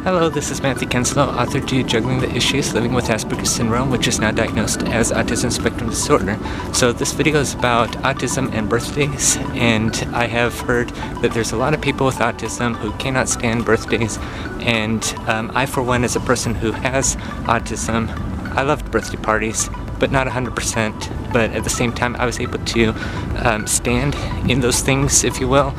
Hello, this is 𝐬𝐮𝐬𝐜, author to Juggling the Issues, Living with Asperger's Syndrome, which is now diagnosed as Autism Spectrum Disorder. So this video is about autism and birthdays, and I have heard that there's a lot of people with autism who cannot stand birthdays, and I, for one, as a person who has autism, I loved birthday parties, but not 100%, but at the same time I was able to stand in those things, if you will.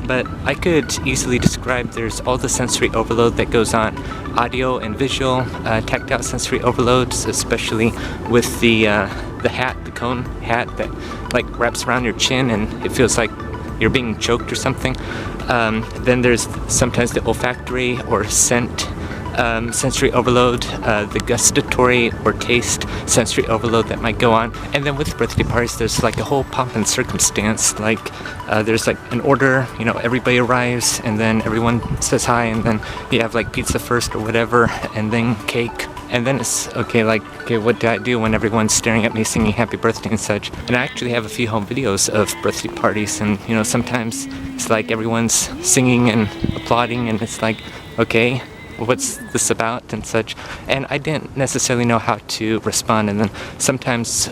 But I could easily describe there's all the sensory overload that goes on, audio and visual, tactile sensory overloads, especially with the hat, the cone hat that like wraps around your chin and it feels like you're being choked or something. Then there's sometimes the olfactory or scent sensory overload, the gustatory or taste sensory overload that might go on. And then with birthday parties, there's like a whole pomp and circumstance, like there's like an order, you know, everybody arrives and then everyone says hi, and then you have like pizza first or whatever, and then cake. And then it's okay, like, okay, what do I do when everyone's staring at me singing happy birthday and such? And I actually have a few home videos of birthday parties, and you know, sometimes it's like everyone's singing and applauding and it's like, okay, what's this about and such, and I didn't necessarily know how to respond. And then sometimes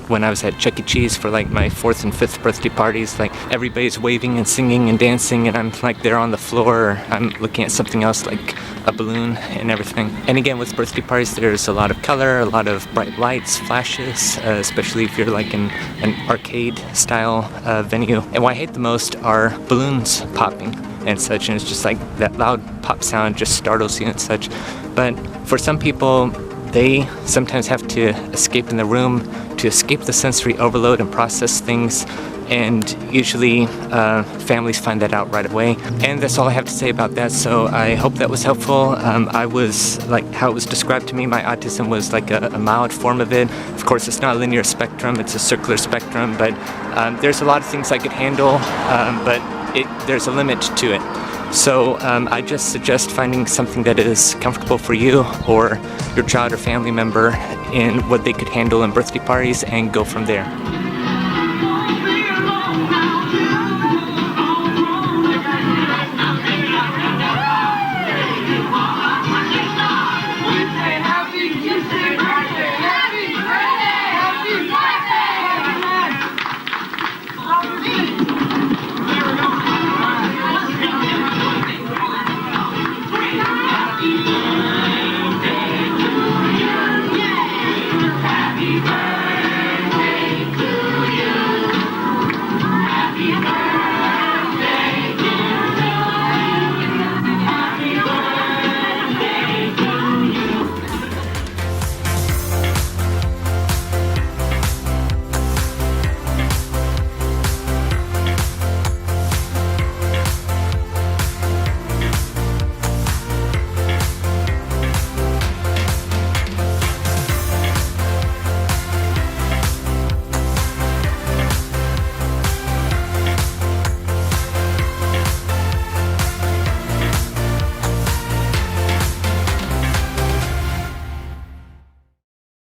when I was at Chuck E. Cheese for like my 4th and 5th birthday parties, like everybody's waving and singing and dancing and I'm like there on the floor, or I'm looking at something else like a balloon and everything. And again, with birthday parties there's a lot of color, a lot of bright lights, flashes, especially if you're like in an arcade style venue. And what I hate the most are balloons popping and such, and it's just like that loud pop sound just startles you and such. But for some people, they sometimes have to escape in the room to escape the sensory overload and process things, and usually families find that out right away. And that's all I have to say about that, so I hope that was helpful. I was, like how it was described to me, my autism was like a mild form of it. Of course, it's not a linear spectrum, it's a circular spectrum, but there's a lot of things I could handle, but there's a limit to it. So I just suggest finding something that is comfortable for you or your child or family member in what they could handle in birthday parties, and go from there.